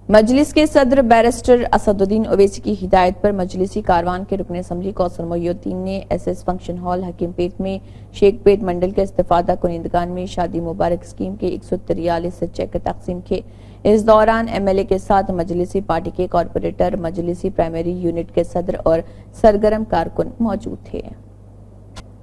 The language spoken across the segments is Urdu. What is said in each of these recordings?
مجلس کے صدر بیرسٹر اسدالدین اویسی کی ہدایت پر مجلسی کاروان کے رکن اسمبلی کوثر محی الدین نے ایس ایس فنکشن ہال حکیم پیٹ میں شیخ پیٹ منڈل کے استفادہ کنندگان میں شادی مبارک اسکیم کے 143 چیک تقسیم کیے۔ اس دوران ایم ایل اے کے ساتھ مجلسی پارٹی کے کارپوریٹر، مجلسی پرائمری یونٹ کے صدر اور سرگرم کارکن موجود تھے۔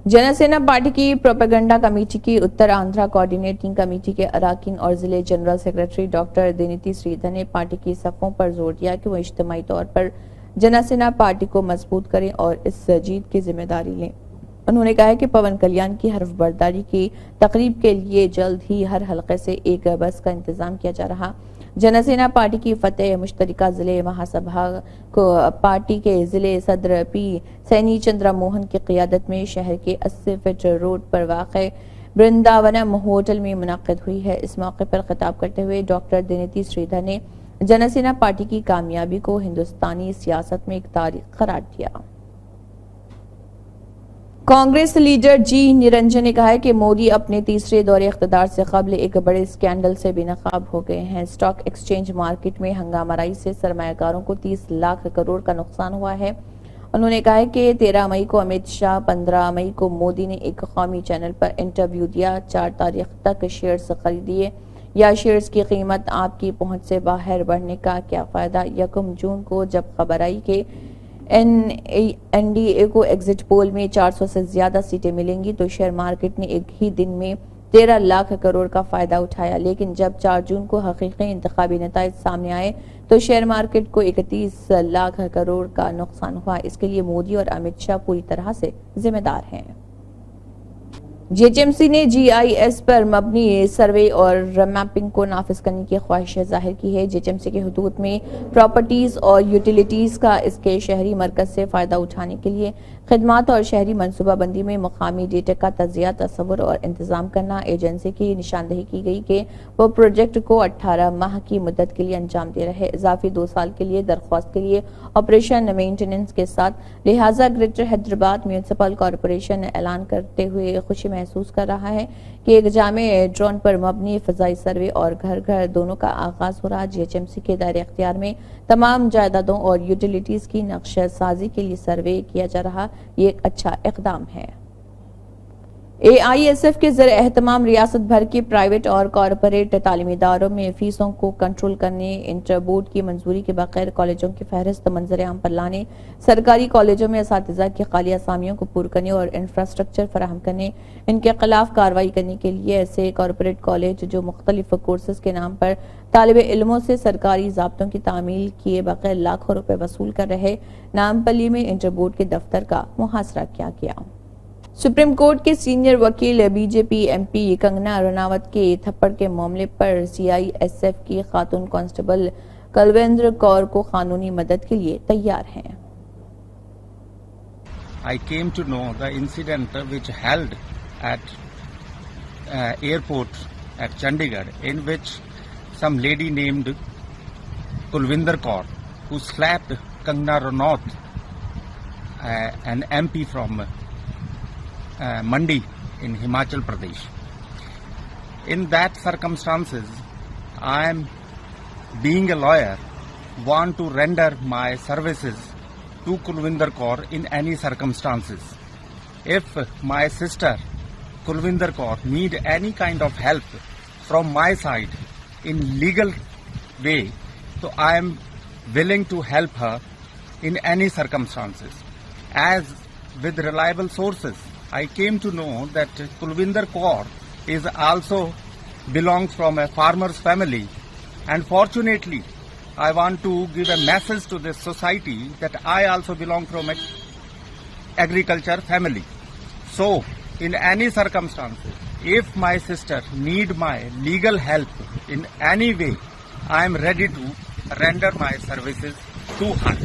جنسینا پارٹی کی پروپیگنڈا کمیٹی کی اتر آندھرا کوارڈینیٹنگ کمیٹی کے اراکین اور ضلع جنرل سیکرٹری ڈاکٹر دینیتی سریدھر نے پارٹی کی صفوں پر زور دیا کہ وہ اجتماعی طور پر جنسینا پارٹی کو مضبوط کریں اور اس جیت کی ذمہ داری لیں۔ انہوں نے کہا کہ پون کلیان کی حرف برداری کی تقریب کے لیے جلد ہی ہر حلقے سے ایک بس کا انتظام کیا جا رہا۔ جنسینا پارٹی کی فتح مشترکہ ضلع مہاسبھا کو پارٹی کے ضلع صدر پی سینی چندرا موہن کی قیادت میں شہر کے 80 فٹ روڈ پر واقع برنداونم ہوٹل میں منعقد ہوئی ہے۔ اس موقع پر خطاب کرتے ہوئے ڈاکٹر دینیتی سریدھر نے جنسینا پارٹی کی کامیابی کو ہندوستانی سیاست میں ایک تاریخ قرار دیا۔ کانگریس لیڈر جی نرنجن نے کہا ہے کہ مودی اپنے تیسرے دور اقتدار سے قبل ایک بڑے اسکینڈل سے بے نقاب ہو گئے ہیں۔ اسٹاک ایکسچینج مارکیٹ میں ہنگامہ آرائی سے سرمایہ کاروں کو 30 لاکھ کروڑ کا نقصان ہوا ہے۔ انہوں نے کہا کہ 13 مئی کو امت شاہ، 15 مئی کو مودی نے ایک قومی چینل پر انٹرویو دیا، 4 تاریخ تک شیئرز خریدیے یا شیئرز کی قیمت آپ کی پہنچ سے باہر بڑھنے کا کیا فائدہ۔ 1 جون کو جب خبر آئی کہ این ڈی اے کو ایگزٹ پول میں 400 سے زیادہ سیٹیں ملیں گی تو شیئر مارکیٹ نے ایک ہی دن میں 13 لاکھ کروڑ کا فائدہ اٹھایا، لیکن جب 4 جون کو حقیقی انتخابی نتائج سامنے آئے تو شیئر مارکیٹ کو 31 لاکھ کروڑ کا نقصان ہوا۔ اس کے لیے مودی اور امت شاہ پوری طرح سے ذمہ دار ہیں۔ جی ایچ ایم سی نے جی آئی ایس پر مبنی سروے اور میپنگ کو نافذ کرنے کی خواہش ظاہر کی ہے۔ جی ایچ ایم سی کے حدود میں پراپرٹیز اور یوٹیلیٹیز کا اس کے شہری مرکز سے فائدہ اٹھانے کے لیے خدمات اور شہری منصوبہ بندی میں مقامی ڈیٹا کا تجزیہ، تصور اور انتظام کرنا۔ ایجنسی کی نشاندہی کی گئی کہ وہ پروجیکٹ کو 18 ماہ کی مدت کے لیے انجام دے رہے، اضافی 2 سال کے لیے درخواست کے لیے آپریشن مینٹیننس کے ساتھ، لہٰذا گریٹر حیدرآباد میونسپل کارپوریشن اعلان کرتے ہوئے خوشی محسوس کر رہا ہے کہ ایک جامع ڈرون پر مبنی فضائی سروے اور گھر گھر دونوں کا آغاز ہو رہا۔ جی ایچ ایم سی کے دائرہ اختیار میں تمام جائیدادوں اور یوٹیلیٹیز کی نقشہ سازی کے لیے سروے کیا جا رہا، یہ ایک اچھا اقدام ہے۔ اے آئی ایس ایف کے زیر اہتمام ریاست بھر کے پرائیویٹ اور کارپوریٹ تعلیمی اداروں میں فیسوں کو کنٹرول کرنے، انٹر بورڈ کی منظوری کے بغیر کالجوں کی فہرست منظر عام پر لانے، سرکاری کالجوں میں اساتذہ کی خالی اسامیوں کو پُر کرنے اور انفراسٹرکچر فراہم کرنے، ان کے خلاف کارروائی کرنے کے لیے ایسے کارپوریٹ کالج جو مختلف کورسز کے نام پر طالب علموں سے سرکاری ضابطوں کی تعمیل کیے بغیر لاکھوں روپے وصول کر رہے، نامپلی میں انٹر بورڈ کے دفتر کا محاصرہ کیا گیا۔ سپریم کورٹ کے سینئر وکیل B J P M P Kangana Ranaut کے تھپڑ کے معاملے پر سی آئی ایس ایف کی خاتون کانسٹیبل کلویندر کور کو قانونی مدد کے لیے تیار ہیں۔ I came to know the incident which held at airport at Chandigarh, in which some lady named Kulvinder Kaur, who slapped Kangana Ranaut, an MP from Mandi in Himachal Pradesh. In that circumstances, I am, being a lawyer, want to render my services to Kulvinder Kaur in any circumstances. If my sister Kulvinder Kaur need any kind of help from my side in legal way, so I am willing to help her in any circumstances. As with reliable sources, I came to know that Kulvinder Kaur is also belongs from a farmer's family, and fortunately I want to give a message to this society that I also belong from an agriculture family. So in any circumstances, if my sister need my legal help in any way, I am ready to render my services to her.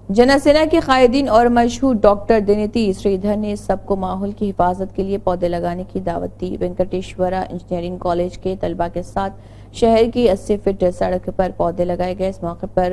جنسینا کے قائدین اور مشہور ڈاکٹر دینیتی سریدھر نے سب کو ماحول کی حفاظت کے لیے پودے لگانے کی دعوت دی۔ وینکٹیشورا انجینئرنگ کالج کے طلباء کے ساتھ شہر کی 80 فٹ سڑک پر پودے لگائے گئے۔ اس موقع پر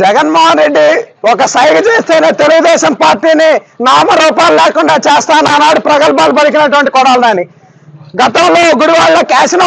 జగన్మోహన్ రెడ్డి ఒక సైగ చేస్తేనే తెలుగుదేశం పార్టీని నామరూపాలు లేకుండా చేస్తానన్నాడు ప్రగల్భాలు పలికినటువంటి కొడాలని గతంలో గుడివాడలో క్యాసినో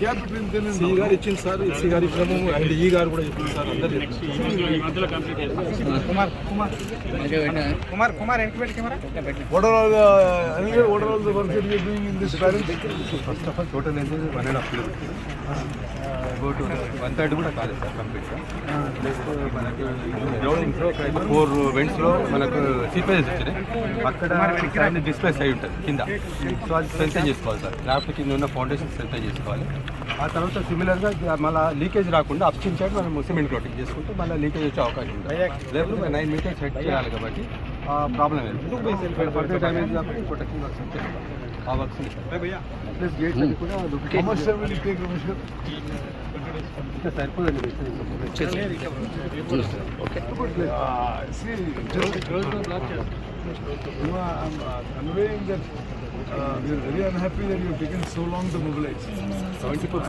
గ్యాప్ బిట్వీన్ సి గారు ఇచ్చింది సార్, సి గారి క్రమం అండ్ ఈ గారు కూడా ఇచ్చింది సార్. అందరూ Kumar enquiry camera overall overall the work you doing in this parent first of all total enjoy 1.5 kilometre about 1/3 కూడా కాలేదు సార్ కంప్లీట్ గా. మనకి గ్రౌండింగ్ లో 4 వెంట్స్ లో మనకు సీపేజెస్ వచ్చినాయి. అక్కడ సైడ్ డిస్ప్లేస్ అయి ఉంటుంది కింద. సో అది స్ట్రెంథెన్ చేసుకోవాలి సార్. డ్రాఫ్ట్ కింద ఉన్న ఫౌండేషన్ స్ట్రెంథెన్ చేసుకోవాలి. ఆ తర్వాత సిమిలర్గా మళ్ళీ లీకేజ్ రాకుండా అప్స్ట్రీమ్ సైడ్ మనం సిమెంట్ కోటింగ్ చేసుకుంటే మళ్ళీ లీకేజ్ వచ్చే అవకాశం ఉంటుంది. రేపు 9 మీటర్స్ సెట్ చేయాలి కాబట్టి ప్రాబ్లం లేదు. ఫర్దర్ డ్యామేజ్ కాబట్టి ప్రొటెక్షన్ వర్క్స్ ఆ వర్క్స్ ప్లస్ గేట్స్ అన్ని కూడా సరిపోదండి. Conveying that we are very unhappy that you have taken so long to mobilize. 70%.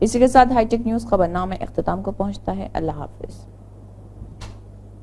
اسی کے ساتھ ہائی ٹیک نیوز خبرنامہ اختتام کو پہنچتا ہے. اللہ حافظ.